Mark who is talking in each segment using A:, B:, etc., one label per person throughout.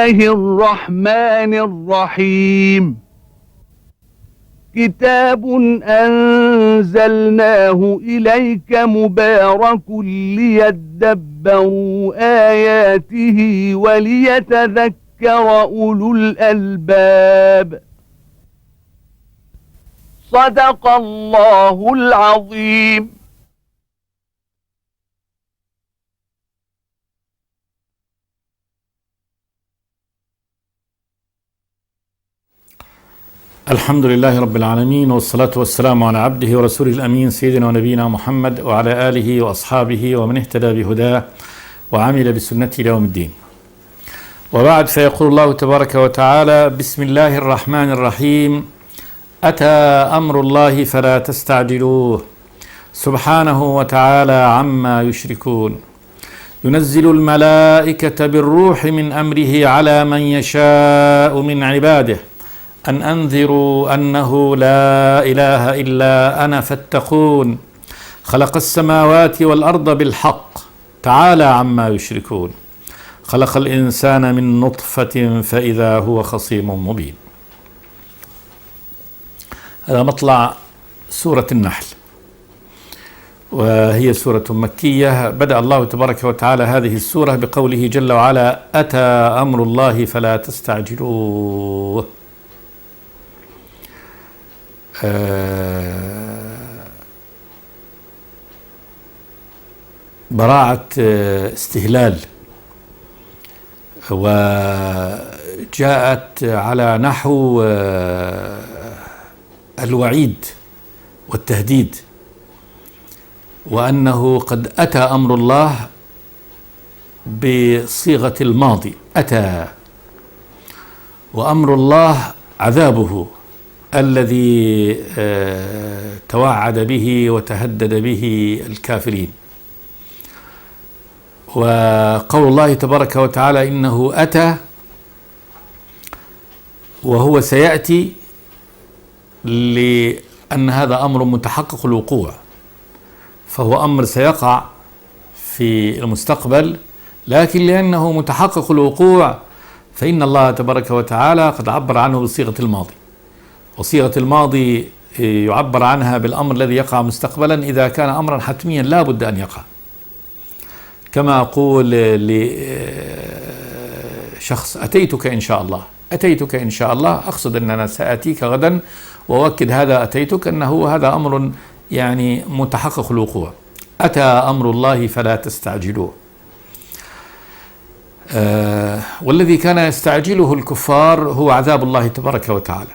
A: الرحمن الرحيم كتاب أنزلناه إليك مبارك ليدبروا آياته وليتذكر أولو الألباب صدق الله العظيم.
B: الحمد لله رب العالمين، والصلاة والسلام على عبده ورسوله الأمين سيدنا ونبينا محمد وعلى آله وأصحابه ومن اهتدى بهداه وعمل بسنته إلى يوم الدين. وبعد، فيقول الله تبارك وتعالى: بسم الله الرحمن الرحيم. أتى أمر الله فلا تستعجلوه سبحانه وتعالى عما يشركون. ينزل الملائكة بالروح من أمره على من يشاء من عباده أن أنذروا أنه لا إله إلا أنا فاتقون. خلق السماوات والأرض بالحق تعالى عما يشركون. خلق الإنسان من نطفة فإذا هو خصيم مبين. هذا مطلع سورة النحل، وهي سورة مكية. بدأ الله تبارك وتعالى هذه السورة بقوله جل وعلا: أتى أمر الله فلا تستعجلوه. براعة استهلال، وجاءت على نحو الوعيد والتهديد، وأنه قد أتى أمر الله بصيغة الماضي أتى، وأمر الله عذابه الذي توعد به وتهدد به الكافرين. وقول الله تبارك وتعالى إنه أتى وهو سيأتي، لأن هذا أمر متحقق الوقوع، فهو أمر سيقع في المستقبل، لكن لأنه متحقق الوقوع فإن الله تبارك وتعالى قد عبر عنه بصيغة الماضي. وصيغة الماضي يعبر عنها بالأمر الذي يقع مستقبلا إذا كان أمرا حتميا لا بد أن يقع. كما أقول لشخص: أتيتك إن شاء الله، أتيتك إن شاء الله، أقصد أن أنا سأتيك غدا، وأؤكد هذا أتيتك أنه هذا أمر يعني متحقق الوقوع. أتى أمر الله فلا تستعجلوه. والذي كان يستعجله الكفار هو عذاب الله تبارك وتعالى.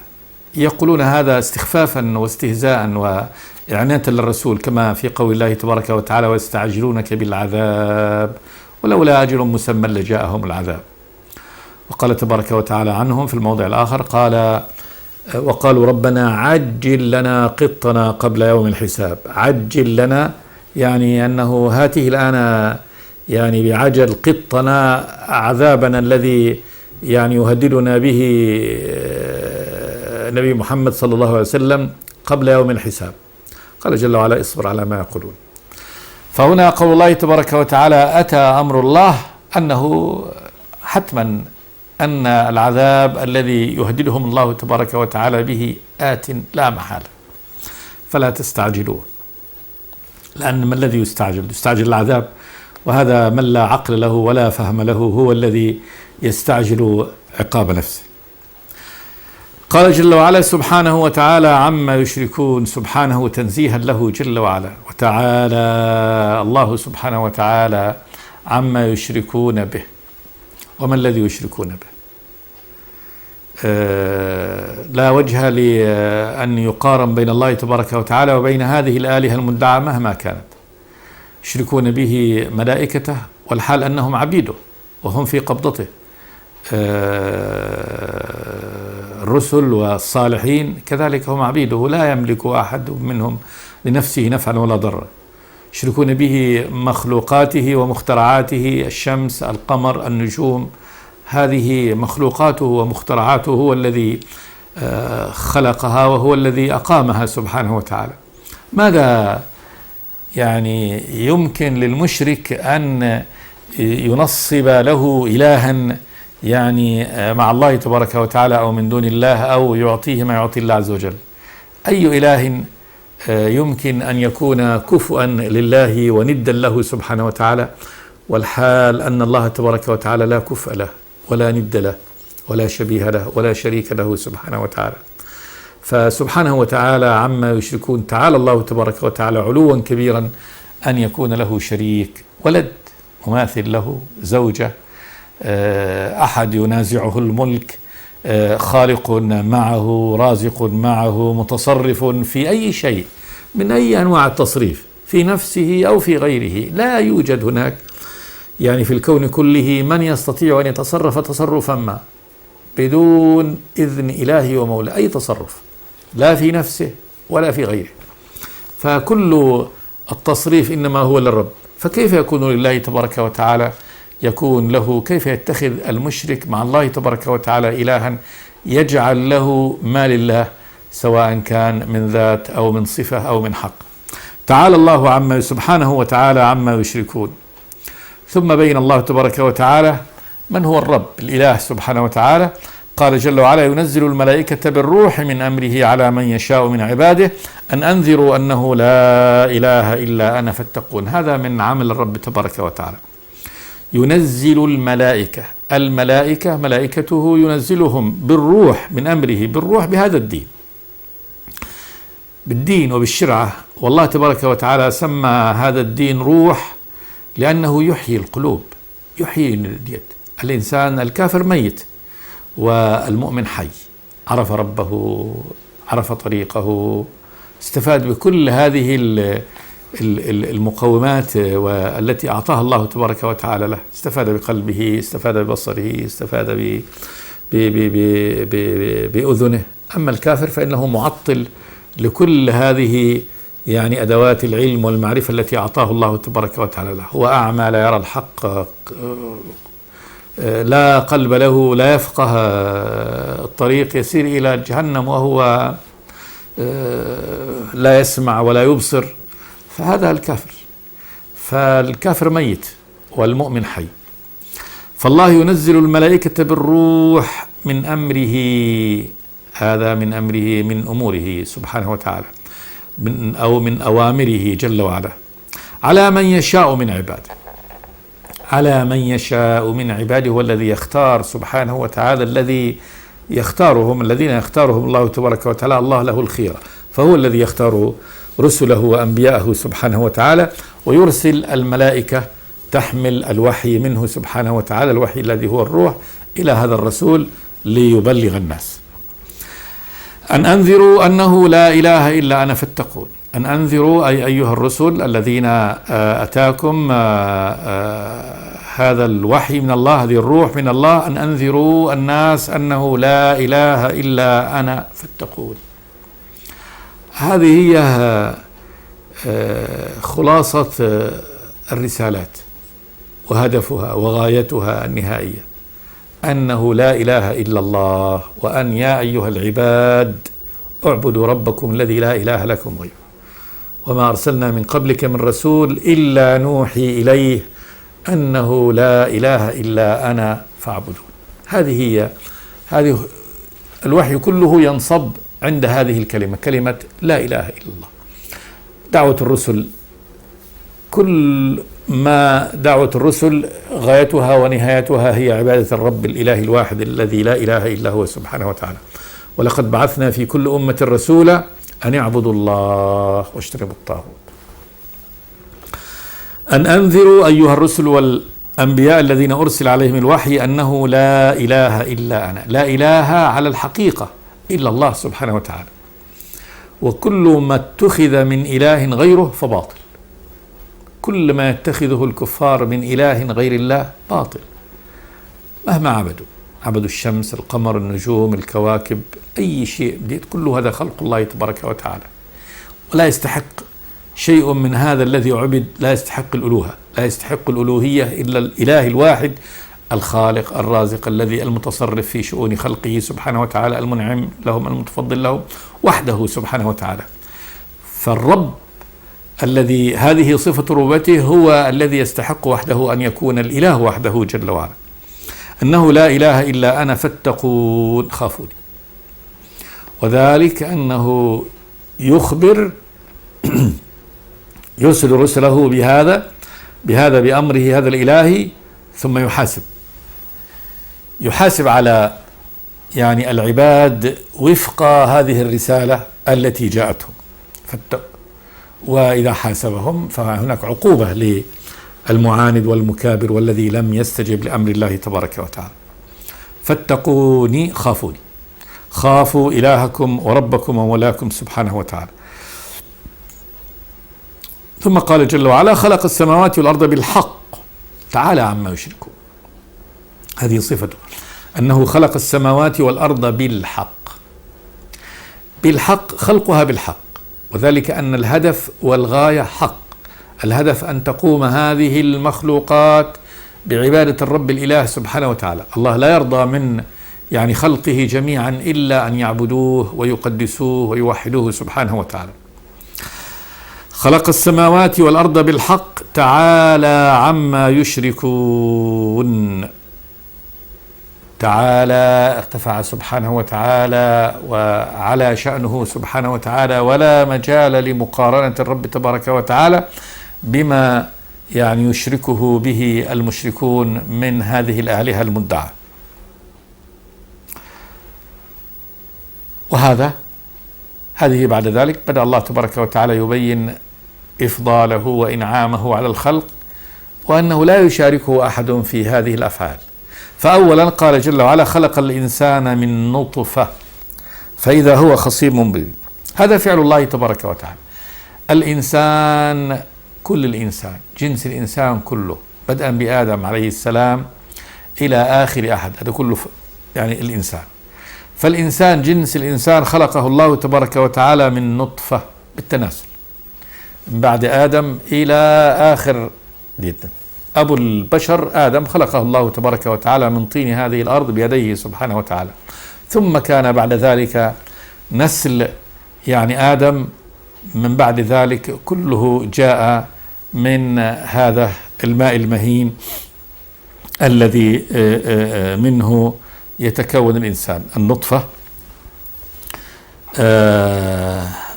B: يقولون هذا استخفافا واستهزاء وإعناة للرسول، كما في قول الله تبارك وتعالى: ويستعجلونك بالعذاب ولولا أجل مسمى لجاءهم العذاب. وقال تبارك وتعالى عنهم في الموضع الآخر: قال: وقالوا ربنا عجل لنا قطنا قبل يوم الحساب. عجل لنا يعني أنه هاته الآن يعني بعجل قطنا عذابنا الذي يعني يهددنا به النبي محمد صلى الله عليه وسلم قبل يوم الحساب. قال جل وعلا: اصبر على ما يقولون. فهنا قول الله تبارك وتعالى: أتى أمر الله، أنه حتما أن العذاب الذي يهددهم الله تبارك وتعالى به آت لا محالة، فلا تستعجلوه. لأن ما الذي يستعجل؟ يستعجل العذاب، وهذا من لا عقل له ولا فهم له هو الذي يستعجل عقاب نفسه. قال جل وعلا سبحانه وتعالى عما يشركون، سبحانه تنزيها له جل وعلا وتعالى الله سبحانه وتعالى عما يشركون به. وما الذي يشركون به؟ لا وجه لأن يقارن بين الله تبارك وتعالى وبين هذه الآلهة المدعاة مهما كانت. يشركون به ملائكته والحال أنهم عبيده وهم في قبضته. الرسل والصالحين كذلك هم عبيده، لا يملك أحد منهم لنفسه نفعا ولا ضرا. يشركون به مخلوقاته ومخترعاته، الشمس، القمر، النجوم، هذه مخلوقاته ومخترعاته، هو الذي خلقها وهو الذي أقامها سبحانه وتعالى. ماذا يعني يمكن للمشرك أن ينصب له إلها يعني مع الله تبارك وتعالى أو من دون الله، أو يعطيه ما يعطي الله عز وجل. أي إله يمكن أن يكون كفؤا لله وندا له سبحانه وتعالى، والحال أن الله تبارك وتعالى لا كفء له ولا ند له ولا شبيه له ولا شريك له سبحانه وتعالى. فسبحانه وتعالى عما يشركون. تعالى الله تبارك وتعالى علوا كبيرا أن يكون له شريك، ولد، مماثل له، زوجة، أحد ينازعه الملك، خالق معه، رازق معه، متصرف في أي شيء من أي أنواع التصريف في نفسه أو في غيره. لا يوجد هناك يعني في الكون كله من يستطيع أن يتصرف تصرفا ما بدون إذن إلهي ومولى، أي تصرف، لا في نفسه ولا في غيره. فكل التصريف إنما هو للرب. فكيف يكون لله تبارك وتعالى يكون له؟ كيف يتخذ المشرك مع الله تبارك وتعالى إلها يجعل له ما لله، سواء كان من ذات أو من صفة أو من حق؟ تعالى الله عما سبحانه وتعالى عما يشركون. ثم بين الله تبارك وتعالى من هو الرب الإله سبحانه وتعالى. قال جل وعلا: ينزل الملائكة بالروح من أمره على من يشاء من عباده أن أنذروا أنه لا إله إلا أنا فاتقون. هذا من عمل الرب تبارك وتعالى. ينزل الملائكة، الملائكة ملائكته ينزلهم بالروح من أمره، بالروح بهذا الدين، بالدين وبالشرعة. والله تبارك وتعالى سمى هذا الدين روح لأنه يحيي القلوب، يحيي اليد. الإنسان الكافر ميت والمؤمن حي، عرف ربه، عرف طريقه، استفاد بكل هذه المقومات والتي أعطاها الله تبارك وتعالى له. استفاد بقلبه، استفاد ببصره، استفاد بأذنه. أما الكافر فإنه معطل لكل هذه يعني أدوات العلم والمعرفة التي أعطاه الله تبارك وتعالى له. هو أعمى، لا يرى الحق، لا قلب له، لا يفقه الطريق، يسير إلى جهنم وهو لا يسمع ولا يبصر. فهذا الكافر. فالكافر ميت والمؤمن حي. فالله ينزل الملائكة بالروح من أمره، هذا من أمره، من أموره سبحانه وتعالى، أو من أوامره جل وعلا، على من يشاء من عباده. على من يشاء من عباده هو الذي يختار سبحانه وتعالى، الذي يختارهم، الذين يختارهم الله تبارك وتعالى. الله له الخيرة، فهو الذي يختار رسله وأنبياءه سبحانه وتعالى، ويرسل الملائكة تحمل الوحي منه سبحانه وتعالى، الوحي الذي هو الروح، إلى هذا الرسول ليبلغ الناس. أن أنذروا أنه لا إله إلا أنا فاتقون. أن أنذروا أي أيها الرسل الذين أتاكم هذا الوحي من الله، هذه الروح من الله، أن أنذروا الناس أنه لا إله إلا أنا فاتقون. هذه هي خلاصة الرسالات وهدفها وغايتها النهائية، أنه لا إله إلا الله، وأن يا أيها العباد اعبدوا ربكم الذي لا إله لكم غيره، وما أرسلنا من قبلك من رسول إلا نوحي إليه أنه لا إله إلا أنا فاعبدون. هذه الوحي كله ينصب عند هذه الكلمة، كلمة لا إله إلا الله. دعوة الرسل، كل ما دعوة الرسل غايتها ونهايتها هي عبادة الرب الإله الواحد الذي لا إله إلا هو سبحانه وتعالى. ولقد بعثنا في كل أمة رسولا أن اعبدوا الله واجتنبوا الطاغوت. أن أنذروا أيها الرسل والأنبياء الذين أرسل عليهم الوحي أنه لا إله إلا أنا، لا إله على الحقيقة إلا الله سبحانه وتعالى، وكل ما اتخذ من إله غيره فباطل. كل ما يتخذه الكفار من إله غير الله باطل، مهما عبدوا الشمس، القمر، النجوم، الكواكب، أي شيء، كل هذا خلق الله تبارك وتعالى، ولا يستحق شيء من هذا الذي عبد، لا يستحق الألوهة، لا يستحق الألوهية إلا الإله الواحد الخالق الرازق الذي المتصرف في شؤون خلقه سبحانه وتعالى، المنعم لهم، المتفضل لهم وحده سبحانه وتعالى. فالرب الذي هذه صفة ربوبيته هو الذي يستحق وحده أن يكون الإله وحده جل وعلا. أنه لا إله إلا أنا فاتقون خافوني. وذلك أنه يخبر يرسل رسله بهذا بأمره هذا الإلهي، ثم يحاسب على يعني العباد وفق هذه الرسالة التي جاءتهم. وإذا حاسبهم فهناك عقوبة للمعاند والمكابر والذي لم يستجب لأمر الله تبارك وتعالى. فاتقوني خافوني، خافوا إلهكم وربكم ومولاكم سبحانه وتعالى. ثم قال جل وعلا: خلق السماوات والأرض بالحق تعالى عما يشركون. هذه صفته، أنه خلق السماوات والأرض بالحق. بالحق، خلقها بالحق، وذلك أن الهدف والغاية حق. الهدف أن تقوم هذه المخلوقات بعبادة الرب الإله سبحانه وتعالى. الله لا يرضى من يعني خلقه جميعا إلا أن يعبدوه ويقدسوه ويوحدوه سبحانه وتعالى. خلق السماوات والأرض بالحق تعالى عما يشركون. تعالى ارتفع سبحانه وتعالى وعلى شأنه سبحانه وتعالى، ولا مجال لمقارنة الرب تبارك وتعالى بما يعني يشركه به المشركون من هذه الآلهة المدعاة. هذه بعد ذلك بدأ الله تبارك وتعالى يبين إفضاله وإنعامه على الخلق، وأنه لا يشاركه أحد في هذه الأفعال. فأولا قال جل وعلا: خلق الإنسان من نطفة فإذا هو خصيم مبين. هذا فعل الله تبارك وتعالى. الإنسان، كل الإنسان، جنس الإنسان كله، بدءا بآدم عليه السلام إلى آخر أحد، هذا كله يعني الإنسان. فالإنسان، جنس الإنسان، خلقه الله تبارك وتعالى من نطفة بالتناسل، من بعد آدم إلى آخر جدا. أبو البشر آدم خلقه الله تبارك وتعالى من طين هذه الأرض بيديه سبحانه وتعالى. ثم كان بعد ذلك نسل يعني آدم، من بعد ذلك كله جاء من هذا الماء المهين الذي منه يتكون الإنسان، النطفة،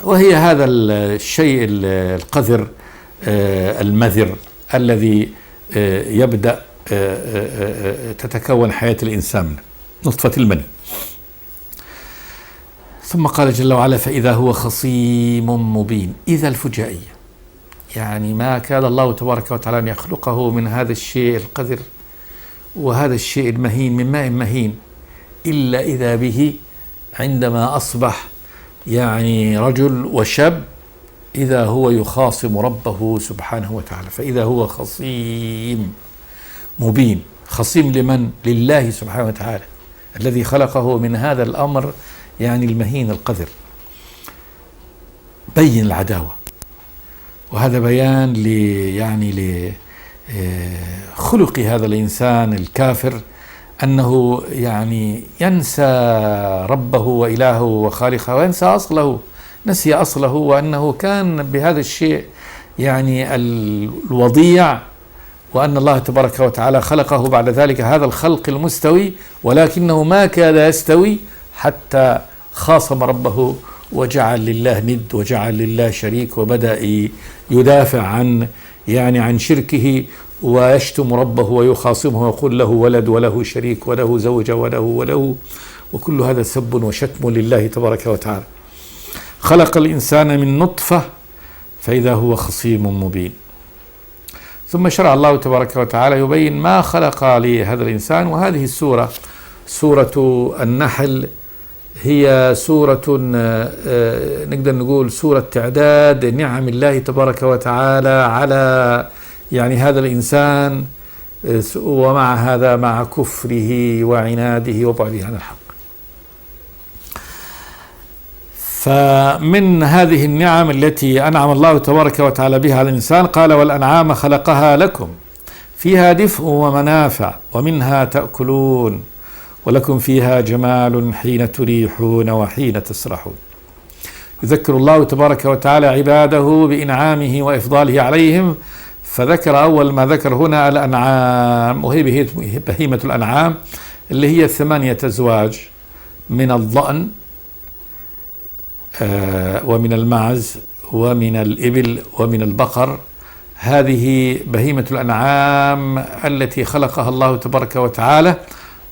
B: وهي هذا الشيء القذر المذر الذي يبدأ تتكون حياة الإنسان منه، نطفة المني. ثم قال جل وعلا: فإذا هو خصيم مبين. إذا الفجائية، يعني ما كان الله تبارك وتعالى أن يخلقه من هذا الشيء القذر وهذا الشيء المهين من ماء مهين، إلا إذا به عندما أصبح يعني رجل وشاب إذا هو يخاصم ربه سبحانه وتعالى. فإذا هو خصيم مبين. خصيم لمن؟ لله سبحانه وتعالى الذي خلقه من هذا الأمر يعني المهين القذر. بين العداوة، وهذا بيان لخلق هذا الإنسان الكافر، أنه يعني ينسى ربه وإلهه وخالقه وينسى أصله، نسي أصله، وأنه كان بهذا الشيء يعني الوضيع، وأن الله تبارك وتعالى خلقه بعد ذلك هذا الخلق المستوي، ولكنه ما كاد يستوي حتى خاصم ربه وجعل لله ند وجعل لله شريك، وبدأ يدافع عن شركه ويشتم ربه ويخاصمه ويقول له ولد وله شريك وله زوجة وله، وكل هذا سب وشتم لله تبارك وتعالى. خلق الإنسان من نطفة فإذا هو خصيم مبين. ثم شرع الله تبارك وتعالى يبين ما خلق لهذا الإنسان. وهذه السورة، سورة النحل، هي سورة نقدر نقول سورة تعداد نعم الله تبارك وتعالى على يعني هذا الإنسان، ومع هذا مع كفره وعناده وبعده عن الحق. فمن هذه النعم التي أنعم الله تبارك وتعالى بها على الإنسان قال: والأنعام خلقها لكم فيها دفء ومنافع ومنها تأكلون ولكم فيها جمال حين تريحون وحين تسرحون. يذكر الله تبارك وتعالى عباده بإنعامه وإفضاله عليهم، فذكر أول ما ذكر هنا الأنعام، وهي بهيمة الأنعام اللي هي 8 أزواج من الضأن ومن المعز ومن الإبل ومن البقر. هذه بهيمة الأنعام التي خلقها الله تبارك وتعالى،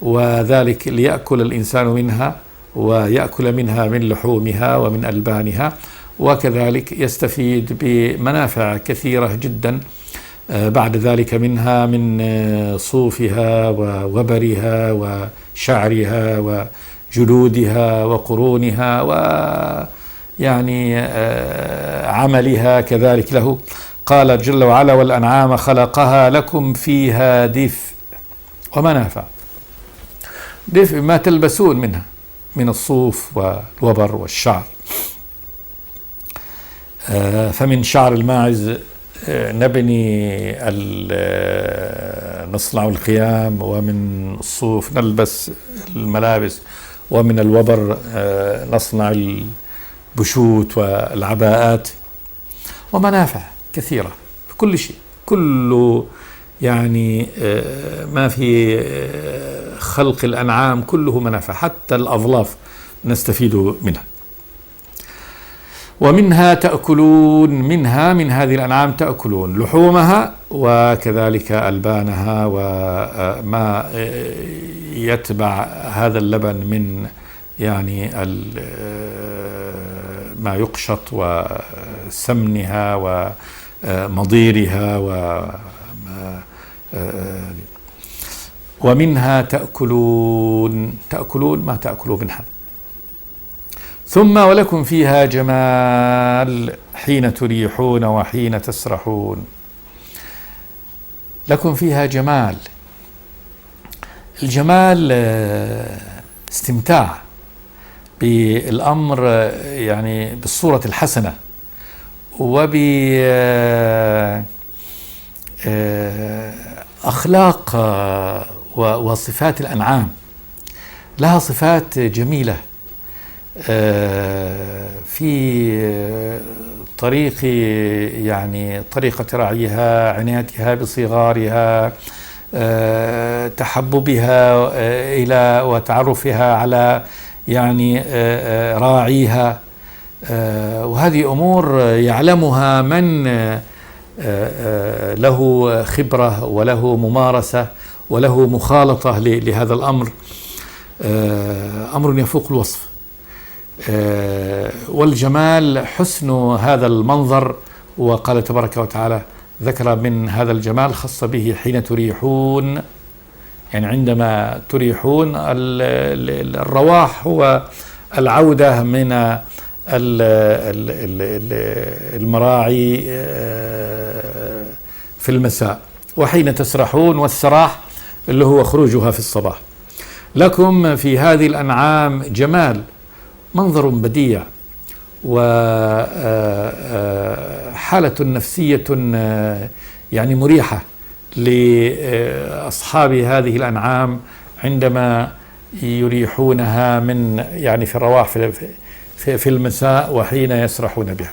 B: وذلك ليأكل الإنسان منها ويأكل منها من لحومها ومن ألبانها، وكذلك يستفيد بمنافع كثيرة جدا بعد ذلك منها من صوفها ووبرها وشعرها وجلودها وقرونها ويعني عملها كذلك له. قال جل وعلا: والأنعام خلقها لكم فيها دفء ومنافع. دفء ما تلبسون منها من الصوف والوبر والشعر. فمن شعر الماعز نصنع الخيام، ومن الصوف نلبس الملابس، ومن الوبر نصنع البشوت والعباءات، ومنافع كثيرة في كل شيء. كل يعني ما في خلق الأنعام كله منافع، حتى الأظلاف نستفيد منها. ومنها تأكلون، من هذه الأنعام تأكلون لحومها وكذلك ألبانها وما يتبع هذا اللبن من يعني ما يقشط وسمنها ومضيرها ومنها تأكلون ما تأكلوا منها. ثم ولكم فيها جمال حين تريحون وحين تسرحون. لكم فيها جمال. الجمال استمتاع بالأمر، يعني بالصورة الحسنة، وبأخلاق وصفات الأنعام. لها صفات جميلة في طريقة رعيها، عنايتها بصغارها، تحببها إلى وتعرفها على يعني راعيها. وهذه أمور يعلمها من له خبرة وله ممارسة وله مخالطة لهذا الأمر. أمر يفوق الوصف. والجمال حسن هذا المنظر. وقال تبارك وتعالى ذكر من هذا الجمال خص به حين تريحون، يعني عندما تريحون. الرواح هو العودة من المراعي في المساء، وحين تسرحون، والسراح اللي هو خروجها في الصباح. لكم في هذه الأنعام جمال، منظر بديع، وحالة نفسية يعني مريحة لأصحاب هذه الأنعام عندما يريحونها من يعني في الرواح في المساء وحين يسرحون بها.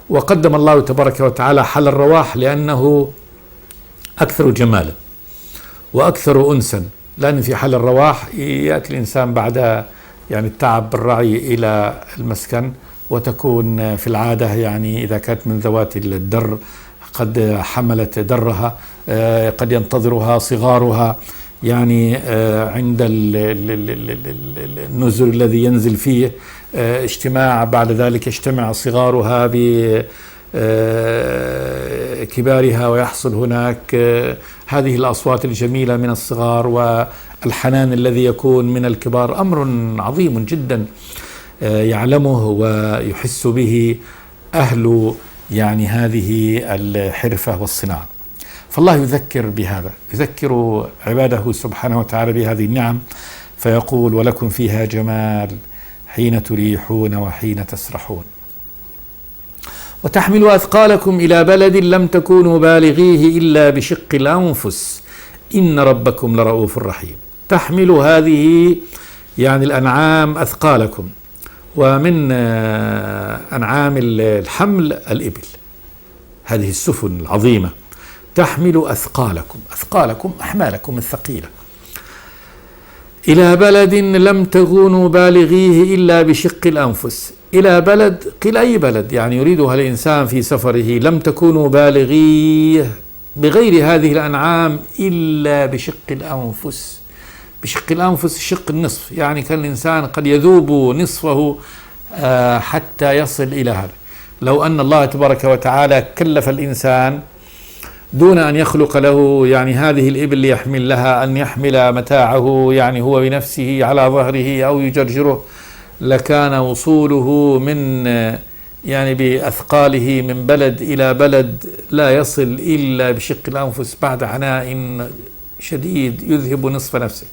B: وقدم الله تبارك وتعالى حال الرواح لأنه أكثر جمالا وأكثر أنسا، لأن في حال الرواح يأتي الإنسان بعد يعني التعب بالرعي إلى المسكن، وتكون في العادة يعني إذا كانت من ذوات الدر قد حملت درها، قد ينتظرها صغارها يعني عند النزل الذي ينزل فيه اجتماع، بعد ذلك يجتمع صغارها بكبارها ويحصل هناك هذه الأصوات الجميلة من الصغار والحنان الذي يكون من الكبار. أمر عظيم جدا يعلمه ويحس به أهل يعني هذه الحرفة والصناعة. فالله يذكر بهذا، يذكر عباده سبحانه وتعالى بهذه النعم، فيقول ولكم فيها جمال حين تريحون وحين تسرحون. وتحملوا أثقالكم إلى بلد لم تكونوا بالغيه إلا بشق الأنفس إن ربكم لرؤوف رحيم. تحمل هذه يعني الأنعام أثقالكم، ومن أنعام الحمل الإبل، هذه السفن العظيمة تحمل أثقالكم أحمالكم الثقيلة إلى بلد لم تكونوا بالغيه إلا بشق الأنفس. إلى بلد، قيل أي بلد؟ يعني يريدها الإنسان في سفره، لم تكونوا بالغيه بغير هذه الأنعام إلا بشق الأنفس. بشق الأنفس، شق النصف، يعني كان الإنسان قد يذوب نصفه حتى يصل إلى هذا. لو أن الله تبارك وتعالى كلف الإنسان دون أن يخلق له يعني هذه الإبل ليحمل لها، أن يحمل متاعه يعني هو بنفسه على ظهره أو يجرجره، لكان وصوله من يعني بأثقاله من بلد إلى بلد لا يصل إلا بشق الأنفس بعد عناء شديد يذهب نصف نفسه.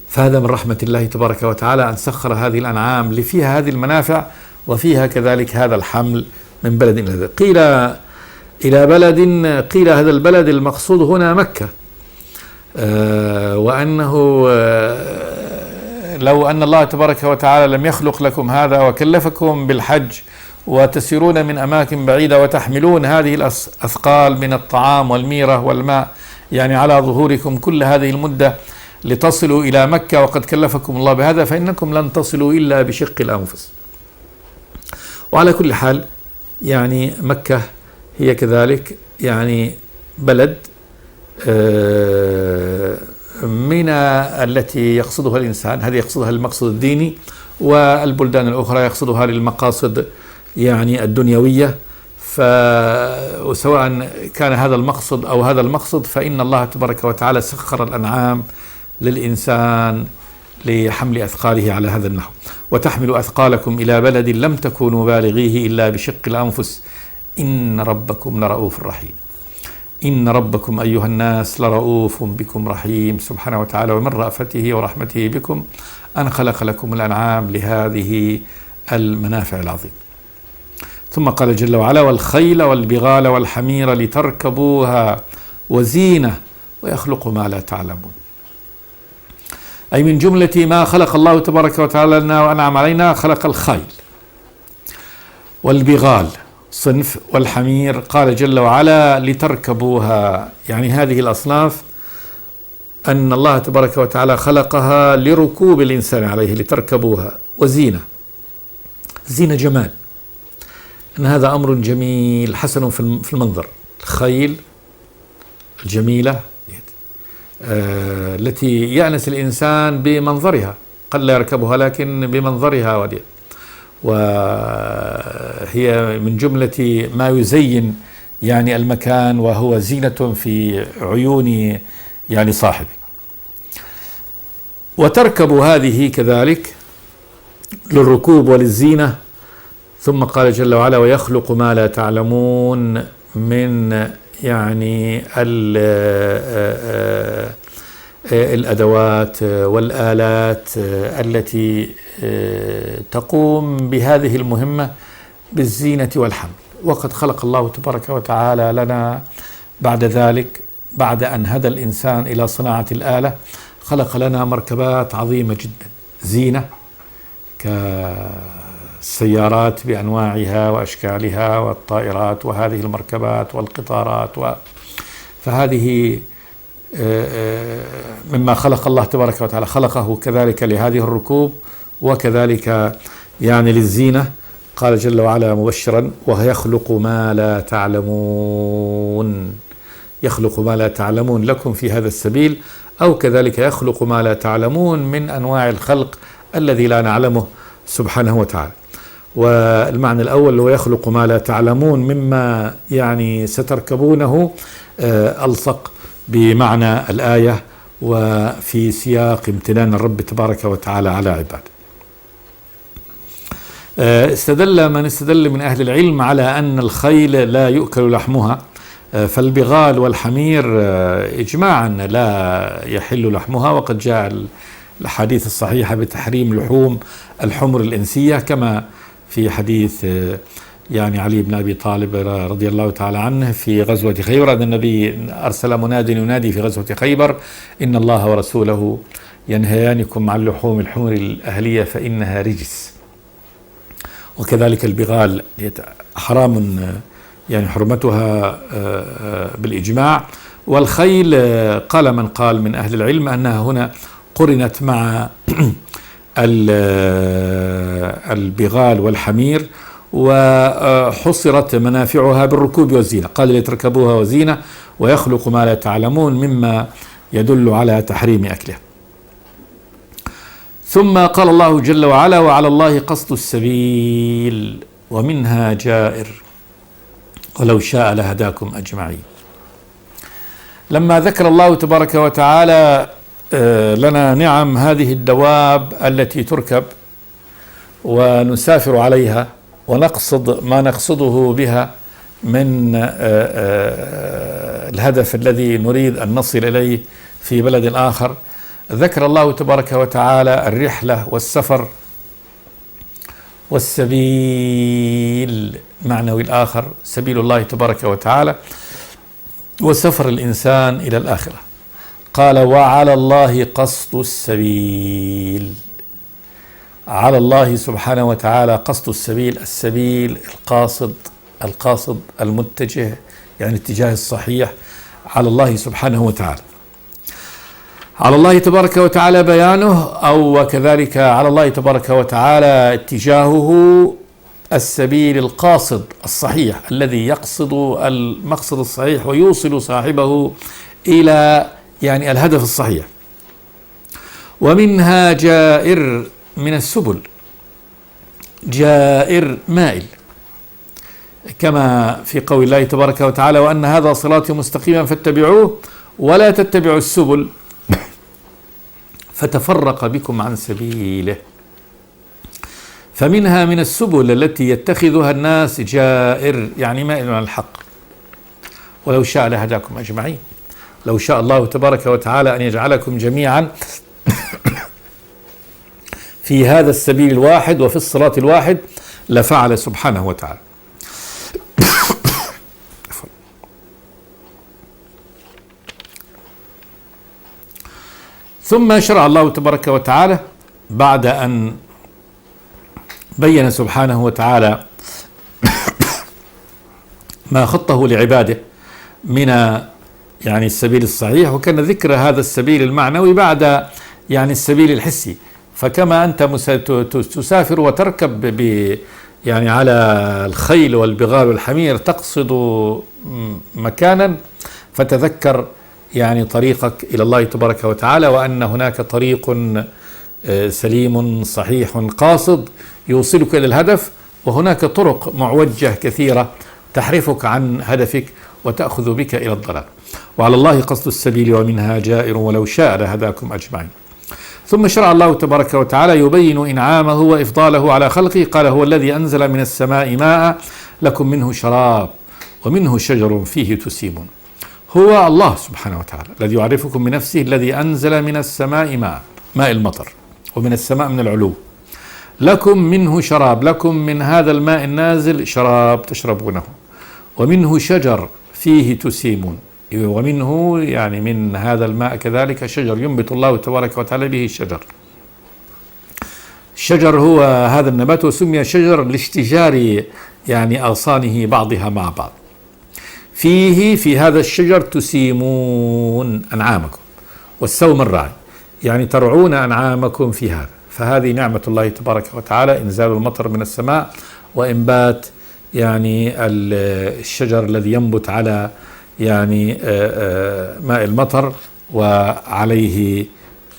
B: فهذا من رحمة الله تبارك وتعالى أن سخر هذه الأنعام اللي فيها هذه المنافع وفيها كذلك هذا الحمل من بلد إلى بلد. قيل إلى بلد، قيل هذا البلد المقصود هنا مكة، وأنه لو أن الله تبارك وتعالى لم يخلق لكم هذا وكلفكم بالحج وتسيرون من أماكن بعيدة وتحملون هذه الأثقال من الطعام والميرة والماء يعني على ظهوركم كل هذه المدة لتصلوا إلى مكة وقد كلفكم الله بهذا، فإنكم لن تصلوا إلا بشق الأنفس. وعلى كل حال يعني مكة هي كذلك يعني بلد من التي يقصدها الإنسان، هذه يقصدها للمقصد الديني، والبلدان الأخرى يقصدها للمقاصد يعني الدنيوية. وسواء كان هذا المقصد أو هذا المقصد، فإن الله تبارك وتعالى سخر الأنعام للإنسان لحمل أثقاله على هذا النحو. وتحمل أثقالكم إلى بلد لم تكونوا بالغيه إلا بشق الأنفس إن ربكم لرؤوف رحيم. إن ربكم أيها الناس لرؤوف بكم رحيم سبحانه وتعالى، ومن رأفته ورحمته بكم أن خلق لكم الأنعام لهذه المنافع العظيمة. ثم قال جل وعلا: والخيل والبغال والحمير لتركبوها وزينة ويخلق ما لا تعلمون. أي من جملة ما خلق الله تبارك وتعالى لنا وأنعم علينا خلق الخيل والبغال صنف، والحمير قال جل وعلا لتركبوها، يعني هذه الأصناف أن الله تبارك وتعالى خلقها لركوب الإنسان عليه، لتركبوها. وزينة، زينة جمال، أن هذا أمر جميل حسن في المنظر. الخيل الجميلة التي يأنس الإنسان بمنظرها، قد لا يركبها لكن بمنظرها، وهي من جملة ما يزين يعني المكان، وهو زينة في عيون يعني صاحبه. وتركب هذه كذلك للركوب وللزينة. ثم قال جل وعلا: ويخلق ما لا تعلمون، من يعني الأدوات والآلات التي تقوم بهذه المهمة بالزينة والحمل. وقد خلق الله تبارك وتعالى لنا بعد ذلك، بعد أن هدى الإنسان إلى صناعة الآلة، خلق لنا مركبات عظيمة جدا زينة، كالسيارات بأنواعها وأشكالها، والطائرات، وهذه المركبات والقطارات. فهذه مما خلق الله تبارك وتعالى، خلقه كذلك لهذه الركوب وكذلك يعني للزينة. قال جل وعلا مبشرا: ويخلق ما لا تعلمون. يخلق ما لا تعلمون لكم في هذا السبيل، أو كذلك يخلق ما لا تعلمون من أنواع الخلق الذي لا نعلمه سبحانه وتعالى. والمعنى الأول هو يخلق ما لا تعلمون مما يعني ستركبونه ألصق بمعنى الآية، وفي سياق امتنان الرب تبارك وتعالى على عباده. استدل من أهل العلم على أن الخيل لا يؤكل لحمها، فالبغال والحمير إجماعا لا يحل لحمها، وقد جاء الحديث الصحيحة بتحريم لحوم الحمر الإنسية، كما في حديث يعني علي بن أبي طالب رضي الله تعالى عنه في غزوة خيبر، أن النبي أرسل مناد ينادي في غزوة خيبر: إن الله ورسوله ينهيانكم عن لحوم الحمر الأهلية فإنها رجس. وكذلك البغال حرام يعني حرمتها بالإجماع. والخيل قال من قال من أهل العلم أنها هنا قرنت مع البغال والحمير، وحصرت منافعها بالركوب والزينة، قال لتركبوها وزينة ويخلق ما لا تعلمون، مما يدل على تحريم أكله. ثم قال الله جل وعلا: وعلى الله قصد السبيل ومنها جائر ولو شاء لهداكم أجمعين. لما ذكر الله تبارك وتعالى لنا نعم هذه الدواب التي تركب ونسافر عليها ونقصد ما نقصده بها من الهدف الذي نريد أن نصل إليه في بلد آخر، ذكر الله تبارك وتعالى الرحلة والسفر والسبيل المعنوي الآخر، سبيل الله تبارك وتعالى وسفر الإنسان إلى الآخرة. قال: وعلى الله قصد السبيل. على الله سبحانه وتعالى قصد السبيل، السبيل القاصد المتجه، يعني الاتجاه الصحيح على الله سبحانه وتعالى. على الله تبارك وتعالى بيانه، أو وكذلك على الله تبارك وتعالى اتجاهه السبيل القاصد الصحيح الذي يقصد المقصد الصحيح ويوصل صاحبه إلى يعني الهدف الصحيح. ومنها جائر، من السبل، جائر مائل، كما في قول الله تبارك وتعالى: وأن هذا صراطي مستقيما فاتبعوه ولا تتبعوا السبل فتفرق بكم عن سبيله. فمنها من السبل التي يتخذها الناس جائر، يعني مائل عن الحق. ولو شاء لهداكم أجمعين. لو شاء الله تبارك وتعالى أن يجعلكم جميعا في هذا السبيل الواحد وفي الصراط الواحد لفعل سبحانه وتعالى. ثم شرع الله تبارك وتعالى بعد أن بين سبحانه وتعالى ما خطه لعباده من يعني السبيل الصحيح، وكان ذكر هذا السبيل المعنوي بعد يعني السبيل الحسي. فكما أنت تسافر وتركب يعني على الخيل والبغال والحمير تقصد مكانا، فتذكر يعني طريقك إلى الله تبارك وتعالى، وأن هناك طريق سليم صحيح قاصد يوصلك إلى الهدف، وهناك طرق معوجة كثيرة تحرفك عن هدفك وتأخذ بك إلى الضلال. وعلى الله قصد السبيل ومنها جائر ولو شاء لهداكم أجمعين. ثم شرع الله تبارك وتعالى يبين إنعامه وإفضاله على خلقه. قال: هو الذي أنزل من السماء ماء لكم منه شراب ومنه شجر فيه تسيمون. هو الله سبحانه وتعالى الذي يعرفكم بنفسه، الذي أنزل من السماء ماء المطر، ومن السماء من العلو. لكم منه شراب، لكم من هذا الماء النازل شراب تشربونه، ومنه شجر فيه تسيمون، ومنه يعني من هذا الماء كذلك شجر ينبت الله تبارك وتعالى به الشجر. الشجر هو هذا النبات، وسمي شجر لاشتجار يعني أغصانه بعضها مع بعض. في هذا الشجر تسيمون أنعامكم، والسوم الرعي، يعني ترعون أنعامكم في هذا. فهذه نعمة الله تبارك وتعالى، إنزال المطر من السماء وإنبات يعني الشجر الذي ينبت على يعني ماء المطر، وعليه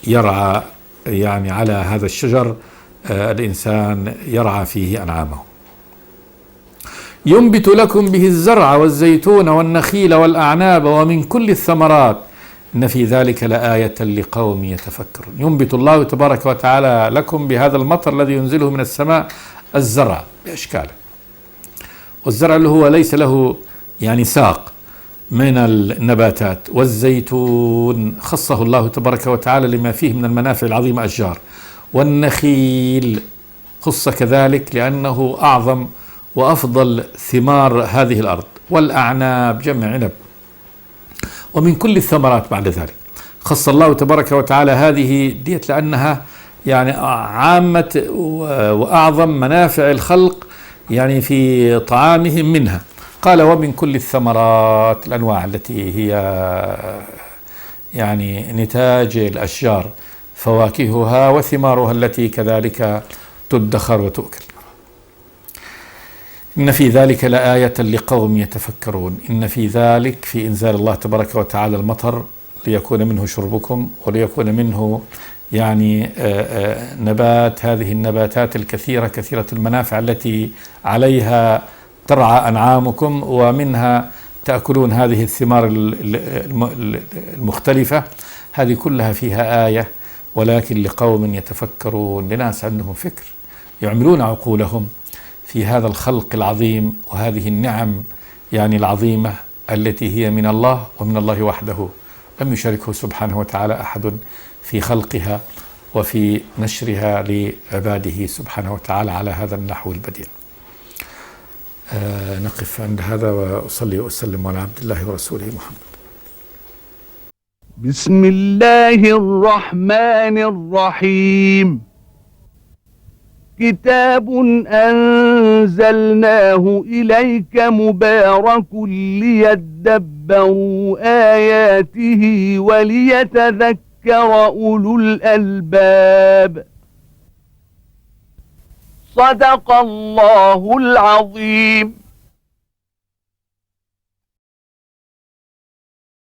B: يرعى يعني على هذا الشجر الإنسان يرعى فيه أنعامه. ينبت لكم به الزرع والزيتون والنخيل والأعناب ومن كل الثمرات إن في ذلك لآية لقوم يتفكرون. ينبت الله تبارك وتعالى لكم بهذا المطر الذي ينزله من السماء الزرع بأشكاله، والزرع اللي هو ليس له يعني ساق من النباتات، والزيتون خصه الله تبارك وتعالى لما فيه من المنافع العظيمة أشجار، والنخيل خص كذلك لأنه أعظم وأفضل ثمار هذه الأرض، والأعناب جمع عنب، ومن كل الثمرات بعد ذلك. خص الله تبارك وتعالى هذه ديت لأنها يعني عامة وأعظم منافع الخلق يعني في طعامهم منها. قال ومن كل الثمرات، الأنواع التي هي يعني نتاج الأشجار، فواكهها وثمارها التي كذلك تدخر وتؤكل. إن في ذلك لآية لقوم يتفكرون. إن في ذلك في إنزال الله تبارك وتعالى المطر ليكون منه شربكم وليكون منه يعني نبات هذه النباتات الكثيرة كثيرة المنافع التي عليها ترعى أنعامكم ومنها تأكلون هذه الثمار المختلفة. هذه كلها فيها آية، ولكن لقوم يتفكرون، لناس عندهم فكر يعملون عقولهم في هذا الخلق العظيم وهذه النعم يعني العظيمة التي هي من الله ومن الله وحده، لم يشاركه سبحانه وتعالى أحد في خلقها وفي نشرها لعباده سبحانه وتعالى على هذا النحو البديع. نقف عند هذا وأصلي وأسلم على عبد الله ورسوله محمد.
A: بسم الله الرحمن الرحيم. كتاب أنزلناه إليك مبارك ليدبروا آياته وليتذكر أولو الألباب. صدق الله العظيم.